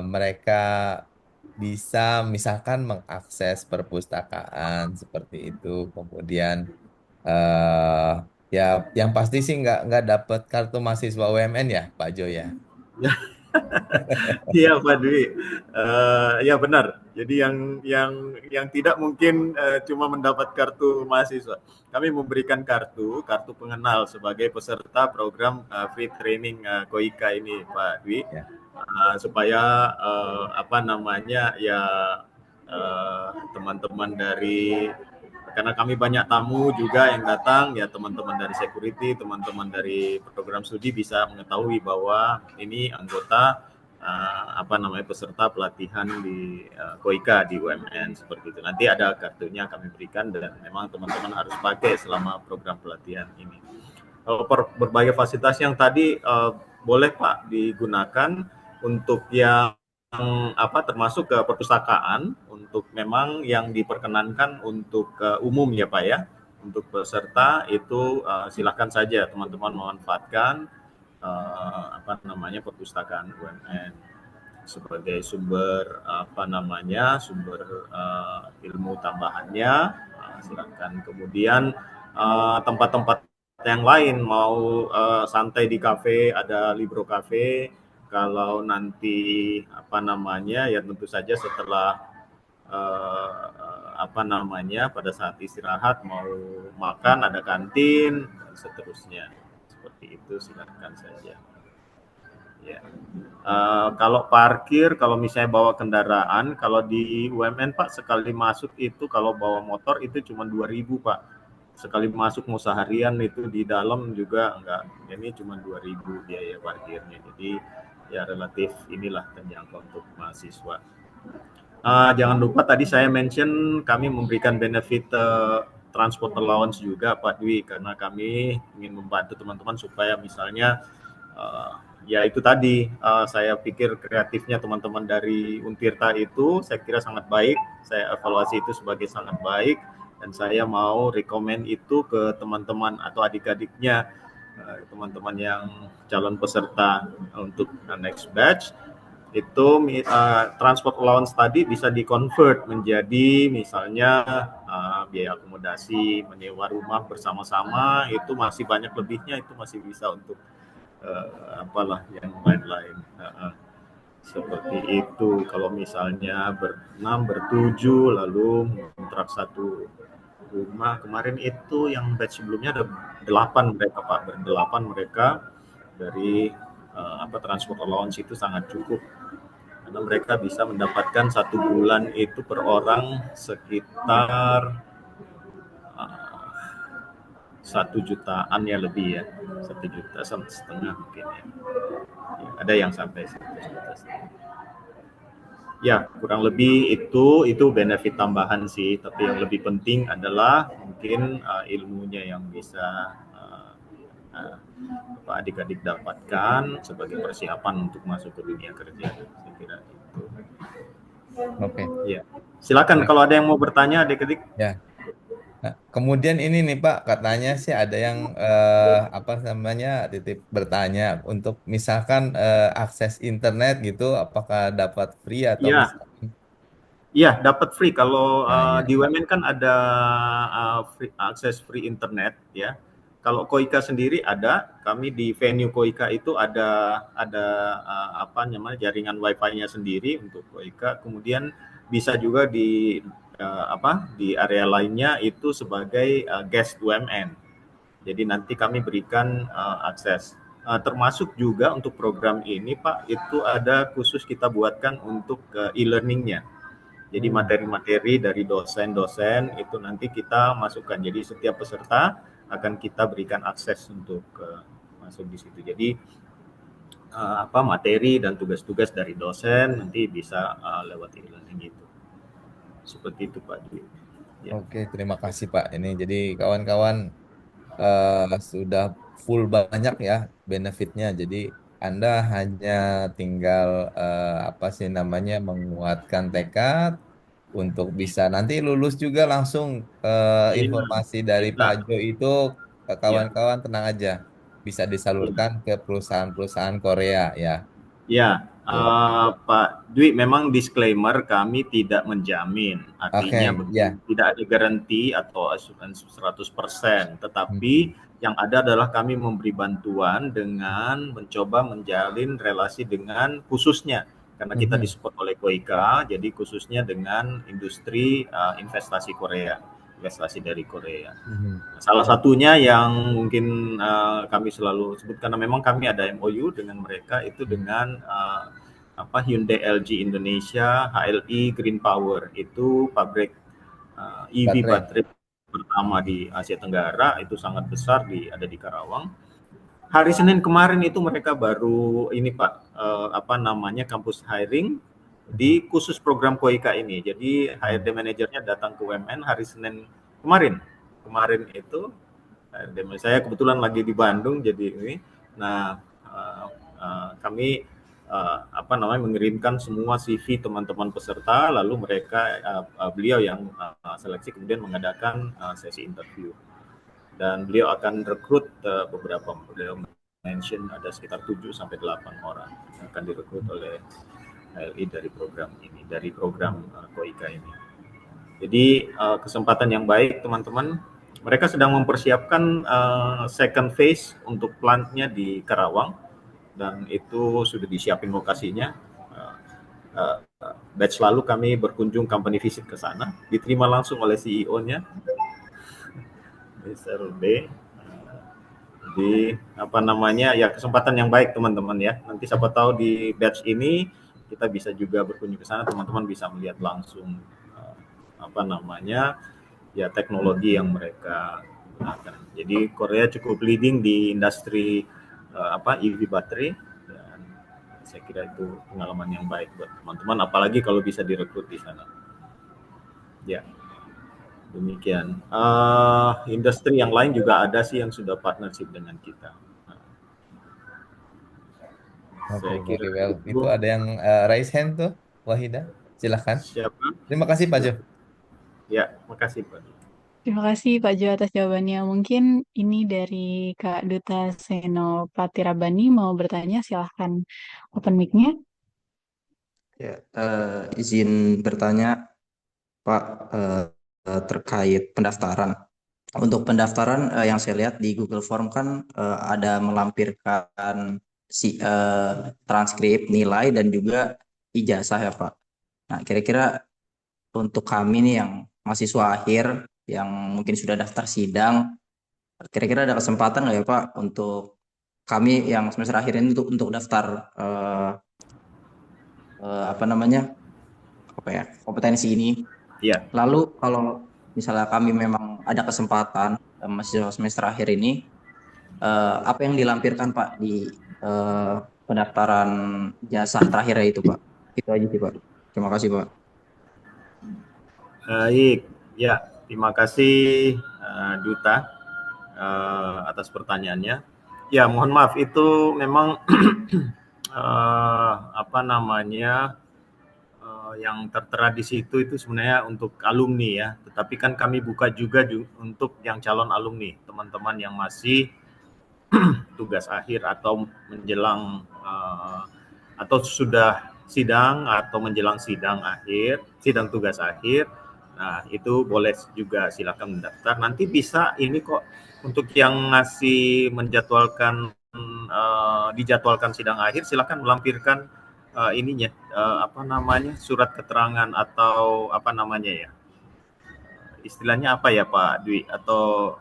D: mereka bisa misalkan mengakses perpustakaan seperti itu, kemudian eh ya yang pasti sih nggak dapat kartu mahasiswa UMN ya, Pak Jo ya.
B: Iya Pak Dwi, ya benar. Jadi yang tidak mungkin cuma mendapat kartu mahasiswa. Kami memberikan kartu pengenal sebagai peserta program free training Koika ini Pak Dwi,
D: Ya.
B: supaya apa namanya ya teman-teman dari karena kami banyak tamu juga yang datang ya teman-teman dari security, teman-teman dari program studi bisa mengetahui bahwa ini anggota apa namanya peserta pelatihan di Koika di UMN seperti itu. Nanti ada kartunya kami berikan dan memang teman-teman harus pakai selama program pelatihan ini. Berbagai fasilitas yang tadi boleh Pak digunakan untuk yang apa termasuk ke perpustakaan untuk memang yang diperkenankan untuk umum ya Pak ya. Untuk peserta itu silakan saja teman-teman memanfaatkan apa namanya perpustakaan UMN sebagai sumber apa namanya sumber ilmu tambahannya silakan. Kemudian tempat-tempat yang lain mau santai di kafe ada Libro Cafe. Kalau nanti apa namanya ya tentu saja setelah apa namanya pada saat istirahat mau makan ada kantin dan seterusnya seperti itu silakan saja ya. Kalau parkir kalau misalnya bawa kendaraan kalau di UMN Pak sekali masuk itu kalau bawa motor itu cuma 2.000 Pak sekali masuk mau seharian itu di dalam juga enggak ini cuma 2.000 biaya parkirnya jadi ya relatif inilah terjangkau untuk mahasiswa. Jangan lupa tadi saya mention kami memberikan benefit transport allowance juga Pak Dwi karena kami ingin membantu teman-teman supaya misalnya ya itu tadi saya pikir kreatifnya teman-teman dari Untirta itu saya kira sangat baik, saya evaluasi itu sebagai sangat baik dan saya mau rekomend itu ke teman-teman atau adik-adiknya teman-teman yang calon peserta untuk next batch itu transport allowance tadi bisa di-convert menjadi misalnya biaya akomodasi, menyewa rumah bersama-sama itu masih banyak lebihnya itu masih bisa untuk apalah yang lain-lain. Seperti itu kalau misalnya berenam, bertujuh lalu kontrak satu rumah kemarin itu yang batch sebelumnya ada 8 mereka Pak, berdelapan mereka dari apa transport allowance itu sangat cukup karena mereka bisa mendapatkan 1 bulan itu per orang sekitar 1 jutaan ya lebih ya 1,5 juta mungkin ya. Ada yang sampai 1,5 juta. Ya kurang lebih itu benefit tambahan sih tapi yang lebih penting adalah mungkin ilmunya yang bisa adik-adik dapatkan sebagai persiapan untuk masuk ke dunia kerja saya kira itu.
D: Oke.
B: Ya silakan kalau ada yang mau bertanya adik-adik.
D: Ya. Nah, kemudian ini nih Pak, katanya sih ada yang apa namanya titip bertanya untuk misalkan akses internet gitu, apakah dapat free atau
B: Ya
D: misalkan?
B: iya dapat free kalau
D: Ya, ya,
B: di
D: ya.
B: UMN kan ada akses free internet ya. Kalau Koika sendiri ada, kami di venue Koika itu ada apa namanya jaringan wifi-nya sendiri untuk Koika. Kemudian bisa juga di apa di area lainnya itu sebagai guest UMN. Jadi nanti kami berikan akses. Termasuk juga untuk program ini Pak, itu ada khusus kita buatkan untuk e-learningnya. Jadi materi-materi dari dosen-dosen itu nanti kita masukkan. Jadi setiap peserta akan kita berikan akses untuk masuk di situ. Jadi apa materi dan tugas-tugas dari dosen nanti bisa lewat e-learning itu. Seperti itu Pak Dwi. Ya.
D: Oke, terima kasih Pak. Ini jadi kawan-kawan sudah full banyak ya benefitnya. Jadi Anda hanya tinggal apa sih namanya menguatkan tekad untuk bisa nanti lulus juga langsung
B: Iya,
D: informasi dari
B: bisa.
D: Pak Jo itu ke
B: Ya.
D: kawan-kawan tenang aja bisa disalurkan ke perusahaan-perusahaan Korea ya.
B: Ya,
D: Tuh.
B: Pak Dwi, memang disclaimer kami tidak menjamin. Artinya
D: Oke,
B: begini,
D: ya.
B: tidak ada garansi atau asuransi 100%, tetapi
D: Hmm.
B: Yang ada adalah kami memberi bantuan dengan mencoba menjalin relasi dengan khususnya karena kita disupport oleh KOIKA, jadi khususnya dengan industri investasi Korea, investasi dari Korea. Salah satunya yang mungkin kami selalu sebut karena memang kami ada MOU dengan mereka itu dengan Hyundai LG Indonesia, HLI Green Power, itu pabrik EV baterai pertama di Asia Tenggara, itu sangat besar ada di Karawang. Hari Senin kemarin itu mereka baru ini Pak, kampus hiring di khusus program KOIKA ini. Jadi HRD manajernya datang ke UMN hari Senin kemarin. Kemarin itu HRD saya kebetulan lagi di Bandung, jadi ini. Nah, kami mengirimkan semua CV teman-teman peserta, lalu mereka beliau yang seleksi kemudian mengadakan sesi interview. Dan beliau akan rekrut beberapa, beliau mention ada sekitar 7 sampai 8 orang yang akan direkrut oleh HLI dari program ini, dari program KOIKA ini. Jadi kesempatan yang baik teman-teman. Mereka sedang mempersiapkan second phase untuk plantnya di Karawang dan itu sudah disiapin lokasinya. Batch lalu kami berkunjung company visit ke sana, diterima langsung oleh CEO-nya, Mr. B. Jadi kesempatan yang baik teman-teman ya. Nanti siapa tahu di batch ini kita bisa juga berkunjung ke sana, teman-teman bisa melihat langsung teknologi yang mereka gunakan. Jadi Korea cukup leading di industri EV baterai dan saya kira itu pengalaman yang baik buat teman-teman, apalagi kalau bisa direkrut di sana. Ya. Demikian. Industri yang lain juga ada sih yang sudah partnership dengan kita.
D: Oke, very well. Itu ada yang raise hand tuh, Wahida. Silahkan.
B: Siapa?
D: Terima kasih Pak Jo.
B: Ya, makasih Pak.
A: Terima kasih Pak Jo atas jawabannya. Mungkin ini dari Kak Duta Senopati Rabani mau bertanya, silahkan open mic-nya.
E: Ya, izin bertanya Pak terkait pendaftaran. Untuk pendaftaran yang saya lihat di Google Form kan ada melampirkan transkrip, nilai dan juga ijazah ya Pak. Nah, kira-kira untuk kami nih yang mahasiswa akhir yang mungkin sudah daftar sidang, kira-kira ada kesempatan nggak ya Pak untuk kami yang semester akhir ini untuk daftar kompetensi ini.
B: Iya.
E: Lalu kalau misalnya kami memang ada kesempatan mahasiswa semester akhir ini, apa yang dilampirkan Pak di pendaftaran jasa terakhir itu Pak? Itu aja sih Pak. Terima kasih Pak.
B: Baik, ya terima kasih Duta atas pertanyaannya. Ya mohon maaf itu memang yang tertera di situ itu sebenarnya untuk alumni ya, tetapi kan kami buka juga untuk yang calon alumni, teman-teman yang masih tugas akhir atau menjelang atau sudah sidang atau menjelang sidang tugas akhir. Nah, itu boleh juga silakan mendaftar. Nanti bisa ini kok untuk yang ngasih dijadwalkan sidang akhir, silakan melampirkan surat keterangan atau istilahnya apa ya Pak Dwi, atau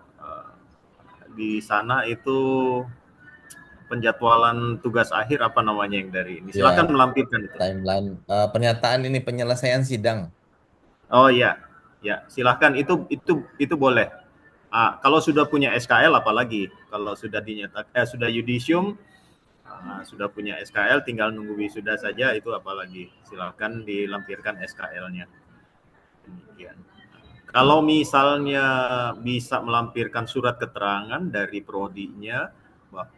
B: di sana itu penjadwalan tugas akhir yang dari ini, silakan melampirkan itu.
D: Timeline pernyataan ini penyelesaian sidang.
B: Oh ya, silakan itu boleh. Kalau sudah punya SKL apalagi, kalau sudah sudah yudisium, sudah punya SKL, tinggal nunggu wisuda saja, itu apalagi, silakan dilampirkan SKL-nya. Demikian. Kalau misalnya bisa melampirkan surat keterangan dari prodinya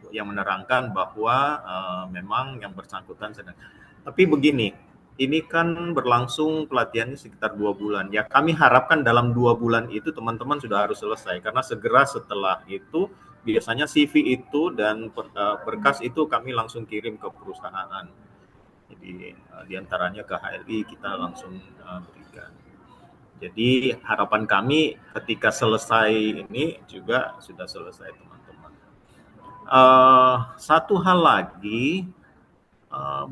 B: yang menerangkan bahwa memang yang bersangkutan sedang. Tapi begini, ini kan berlangsung pelatihannya sekitar 2 bulan. Ya kami harapkan dalam 2 bulan itu teman-teman sudah harus selesai, karena segera setelah itu biasanya CV itu dan berkas itu kami langsung kirim ke perusahaan. Jadi diantaranya ke HLI kita langsung berikan. Jadi harapan kami ketika selesai ini juga sudah selesai teman-teman. Satu hal lagi,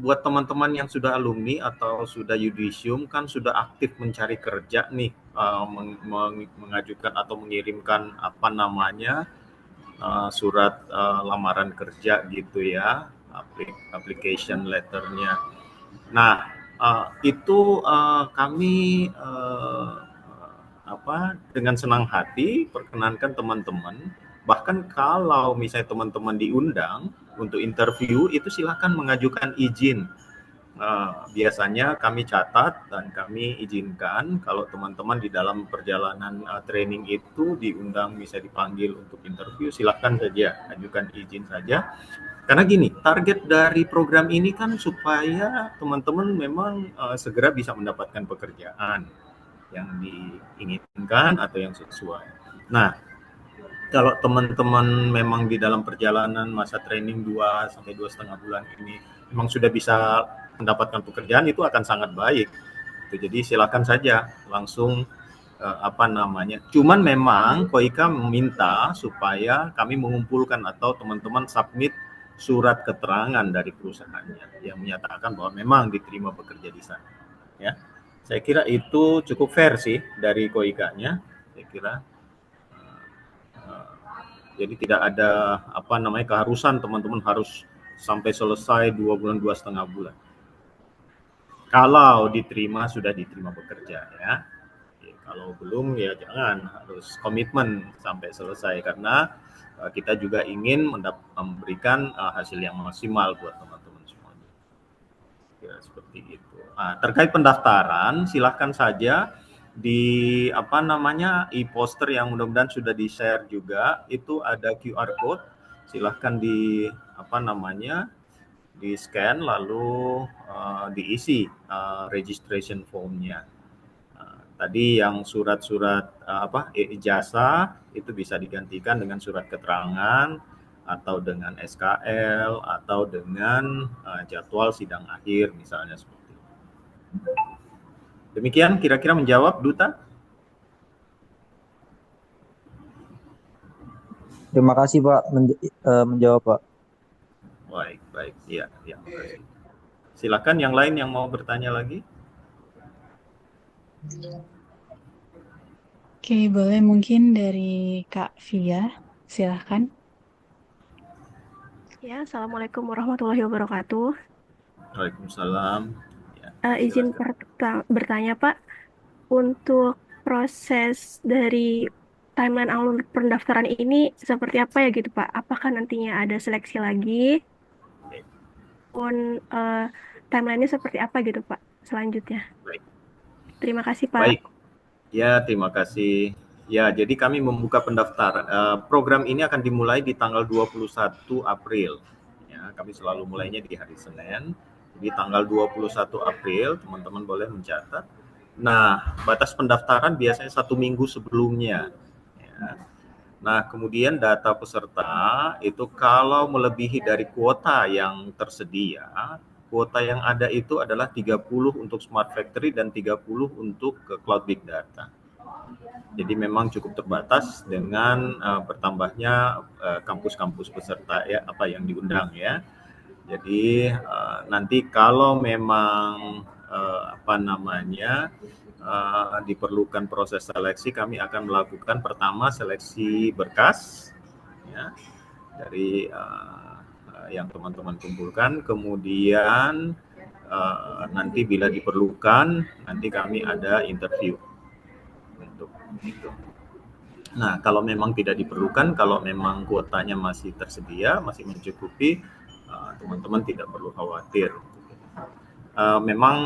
B: buat teman-teman yang sudah alumni atau sudah yudisium kan sudah aktif mencari kerja nih, mengajukan atau mengirimkan apa namanya surat lamaran kerja gitu ya, application letternya. Nah, itu kami dengan senang hati perkenankan teman-teman. Bahkan kalau misalnya teman-teman diundang untuk interview, itu silakan mengajukan izin. Biasanya kami catat dan kami izinkan kalau teman-teman di dalam perjalanan training itu diundang, bisa dipanggil untuk interview, silakan saja ajukan izin saja. Karena gini, target dari program ini kan supaya teman-teman memang segera bisa mendapatkan pekerjaan yang diinginkan atau yang sesuai. Nah, kalau teman-teman memang di dalam perjalanan masa training 2 sampai 2,5 bulan ini memang sudah bisa mendapatkan pekerjaan, itu akan sangat baik. Jadi silakan saja langsung Cuman memang Koika meminta supaya kami mengumpulkan atau teman-teman submit surat keterangan dari perusahaannya yang menyatakan bahwa memang diterima bekerja di sana. Ya, saya kira itu cukup fair sih dari Koika-nya. Saya kira jadi tidak ada keharusan teman-teman harus sampai selesai 2 bulan, 2,5 bulan. Kalau diterima, sudah diterima bekerja ya. Kalau belum ya jangan, harus komitmen sampai selesai karena kita juga ingin memberikan hasil yang maksimal buat teman-teman semuanya. Ya, seperti itu. Terkait pendaftaran, silahkan saja di e-poster yang mudah-mudahan sudah di-share juga, itu ada QR code, silahkan di scan lalu diisi registration form-nya. Tadi yang surat-surat ijazah itu bisa digantikan dengan surat keterangan atau dengan SKL atau dengan jadwal sidang akhir misalnya seperti itu. Demikian kira-kira menjawab, Duta?
F: Terima kasih Pak menjawab Pak.
B: Baik. Iya, makasih. Silakan yang lain yang mau bertanya lagi.
A: Oke, boleh mungkin dari Kak Via, silahkan.
G: Ya, Assalamualaikum warahmatullahi wabarakatuh.
B: Waalaikumsalam. Ya,
G: Izin bertanya Pak, untuk proses dari timeline alur pendaftaran ini seperti apa ya gitu Pak? Apakah nantinya ada seleksi lagi? Pun timeline-nya seperti apa gitu Pak selanjutnya?
B: Baik.
G: Terima kasih Pak.
B: Baik. Ya, terima kasih. Ya, jadi kami membuka pendaftaran. Program ini akan dimulai di tanggal 21 April. Ya, kami selalu mulainya di hari Senin. Jadi tanggal 21 April, teman-teman boleh mencatat. Nah, batas pendaftaran biasanya 1 minggu sebelumnya. Ya. Nah, kemudian data peserta itu kalau melebihi dari kuota yang tersedia, kuota yang ada itu adalah 30 untuk Smart Factory dan 30 untuk Cloud Big Data. Jadi memang cukup terbatas dengan bertambahnya kampus-kampus peserta ya, yang diundang ya. Jadi nanti kalau memang diperlukan proses seleksi, kami akan melakukan pertama seleksi berkas ya, dari yang teman-teman kumpulkan, kemudian nanti bila diperlukan nanti kami ada interview untuk itu. Nah, kalau memang tidak diperlukan, kalau memang kuotanya masih tersedia, masih mencukupi, teman-teman tidak perlu khawatir. Memang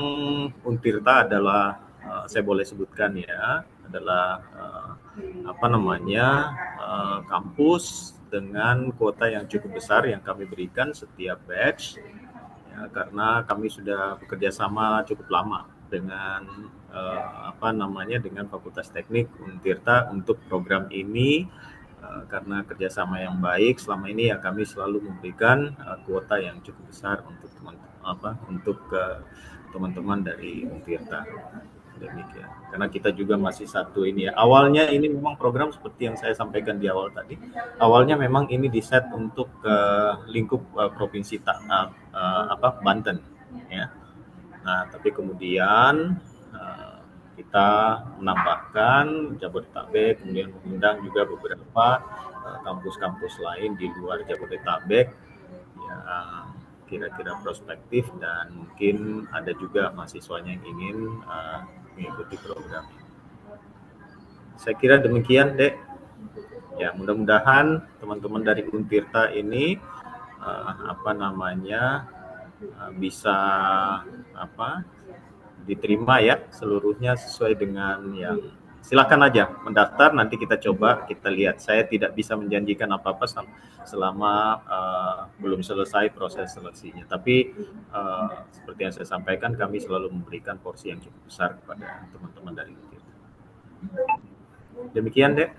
B: Untirta adalah saya boleh sebutkan ya, adalah kampus dengan kuota yang cukup besar yang kami berikan setiap batch ya, karena kami sudah bekerja sama cukup lama dengan dengan Fakultas Teknik Untirta untuk program ini. Karena kerjasama yang baik selama ini ya, kami selalu memberikan kuota yang cukup besar untuk teman-teman dari Untirta. Demikian. Karena kita juga masih satu ini ya. Awalnya ini memang program seperti yang saya sampaikan di awal tadi. Awalnya memang ini diset untuk lingkup provinsi Banten ya. Nah, tapi kemudian kita menambahkan Jabodetabek, kemudian mengundang juga beberapa kampus-kampus lain di luar Jabodetabek ya, kira-kira prospektif, dan mungkin ada juga mahasiswanya yang ingin mengikuti program ini. Saya kira demikian, Dek. Ya, mudah-mudahan teman-teman dari Untirta ini bisa diterima ya seluruhnya sesuai dengan yang. Silakan aja mendaftar, nanti kita coba, kita lihat. Saya tidak bisa menjanjikan apa-apa selama belum selesai proses seleksinya. Tapi seperti yang saya sampaikan, kami selalu memberikan porsi yang cukup besar kepada teman-teman dari Untirta. Demikian, Dek.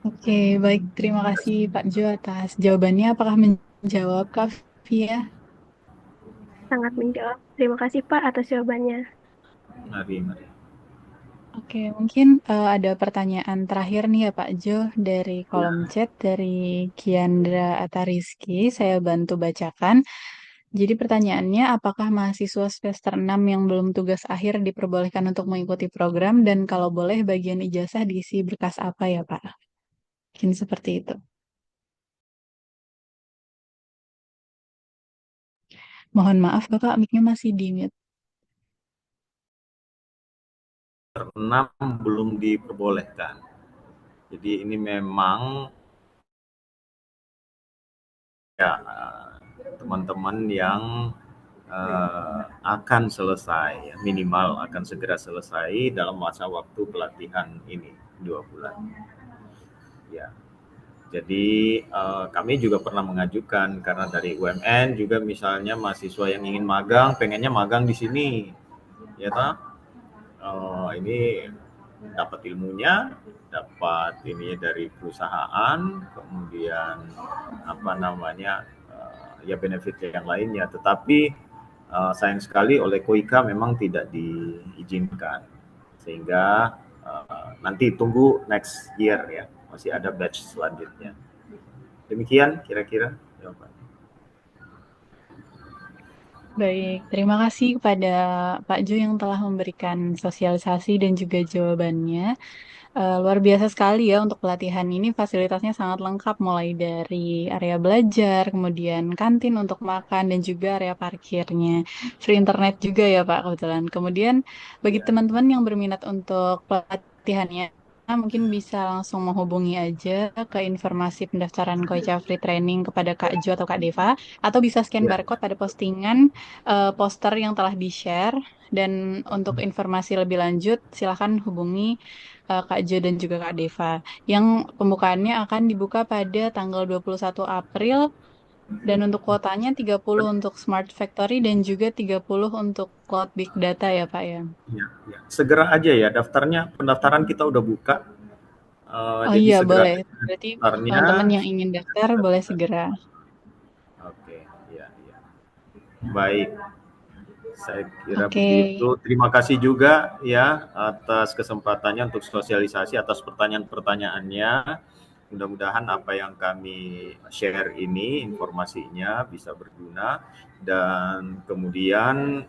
A: Oke, baik. Terima kasih Pak Jo atas jawabannya. Apakah menjawab, Kak Via?
G: Sangat menjawab. Terima kasih Pak atas jawabannya.
B: Mari.
A: Oke, mungkin ada pertanyaan terakhir nih ya Pak Jo dari kolom chat dari Kiandra Atariski. Saya bantu bacakan. Jadi pertanyaannya, apakah mahasiswa semester 6 yang belum tugas akhir diperbolehkan untuk mengikuti program, dan kalau boleh bagian ijazah diisi berkas apa ya Pak? Mungkin seperti itu. Mohon maaf Bapak, mic-nya masih di mute.
B: 6 belum diperbolehkan. Jadi ini memang ya teman-teman yang akan selesai, ya, minimal akan segera selesai dalam masa waktu pelatihan ini 2 bulan. Ya, jadi kami juga pernah mengajukan, karena dari UMN juga misalnya mahasiswa yang ingin magang, pengennya magang di sini, ya toh? Ini dapat ilmunya, dapat ini dari perusahaan, kemudian ya benefit yang lainnya. Tetapi sayang sekali oleh KOIKA memang tidak diizinkan, sehingga nanti tunggu next year ya, masih ada batch selanjutnya. Demikian kira-kira jawaban.
A: Baik, terima kasih kepada Pak Jo yang telah memberikan sosialisasi dan juga jawabannya. Luar biasa sekali ya untuk pelatihan ini, fasilitasnya sangat lengkap mulai dari area belajar, kemudian kantin untuk makan, dan juga area parkirnya. Free internet juga ya Pak kebetulan. Kemudian bagi teman-teman yang berminat untuk pelatihannya, mungkin bisa langsung menghubungi aja ke informasi pendaftaran Koica Free Training kepada Kak Jo atau Kak Deva, atau bisa scan barcode pada postingan poster yang telah di-share. Dan untuk informasi lebih lanjut, silahkan hubungi Kak Jo dan juga Kak Deva. Yang pembukaannya akan dibuka pada tanggal 21 April, dan untuk kuotanya 30 untuk Smart Factory dan juga 30 untuk Cloud Big Data ya Pak ya.
B: Ya. Segera aja ya daftarnya, pendaftaran kita udah buka.
A: Oh
B: Jadi
A: iya
B: segera
A: boleh. Berarti teman-teman yang ingin daftar boleh segera.
B: Oke, ya. Baik. Saya kira
A: Oke.
B: begitu. Terima kasih juga ya atas kesempatannya untuk sosialisasi, atas pertanyaan-pertanyaannya. Mudah-mudahan apa yang kami share ini, informasinya bisa berguna, dan kemudian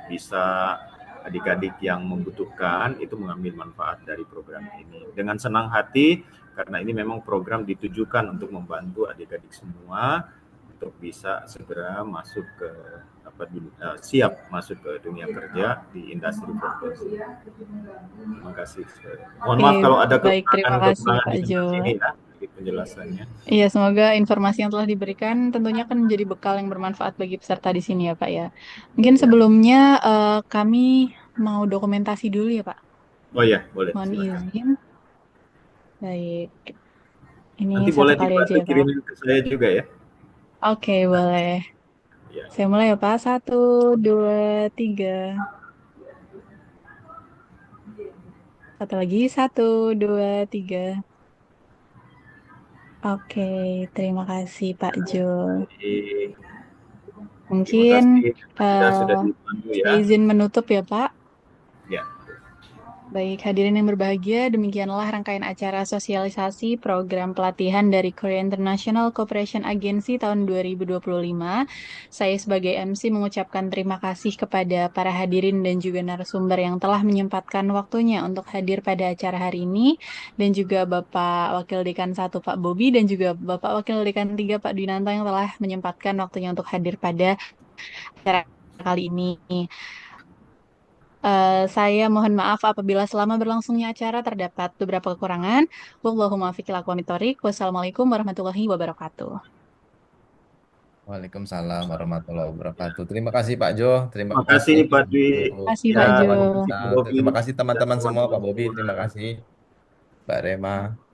B: bisa adik-adik yang membutuhkan itu mengambil manfaat dari program ini. Dengan senang hati, karena ini memang program ditujukan untuk membantu adik-adik semua untuk bisa segera masuk ke siap masuk ke dunia kerja di industri 4.0. Terima kasih. Mohon maaf kalau ada kekurangan-kekurangan di sana sini ya di penjelasannya.
A: Iya, semoga informasi yang telah diberikan tentunya akan menjadi bekal yang bermanfaat bagi peserta di sini ya Pak ya. Mungkin sebelumnya kami mau dokumentasi dulu ya Pak.
B: Oh ya, boleh.
A: Mohon
B: Silakan.
A: izin. Baik. Ini
B: Nanti
A: satu
B: boleh
A: kali aja
B: dibantu
A: ya Pak.
B: kirimin ke saya juga ya.
A: Oke, boleh.
B: Ya.
A: Saya mulai ya Pak. 1, 2, 3. Satu lagi. 1, 2, 3. Oke, terima kasih Pak Jo.
B: Baik. Terima
A: Mungkin
B: kasih Anda sudah
A: eh,
B: dipandu
A: saya
B: ya.
A: izin menutup ya, Pak.
B: Ya.
A: Baik, hadirin yang berbahagia, demikianlah rangkaian acara sosialisasi program pelatihan dari Korea International Cooperation Agency tahun 2025. Saya sebagai MC mengucapkan terima kasih kepada para hadirin dan juga narasumber yang telah menyempatkan waktunya untuk hadir pada acara hari ini, dan juga Bapak Wakil Dekan 1 Pak Bobi, dan juga Bapak Wakil Dekan 3 Pak Dwinanto yang telah menyempatkan waktunya untuk hadir pada acara kali ini. Saya mohon maaf apabila selama berlangsungnya acara terdapat beberapa kekurangan. Wallahumma muwaffiq ila aqwamit thoriq. Wassalamualaikum warahmatullahi wabarakatuh.
D: Waalaikumsalam warahmatullahi wabarakatuh. Terima kasih Pak Jo, terima
B: Terima kasih
D: kasih
B: Pak Dwi.
D: untuk
A: Terima kasih
B: Ya,
A: Pak
D: ya
A: Jo.
B: terima kasih Pak Bobi
D: terima kasih
B: dan
D: teman-teman semua, Pak
B: teman-teman
D: Bobi, terima
B: semua.
D: kasih Mbak Rema.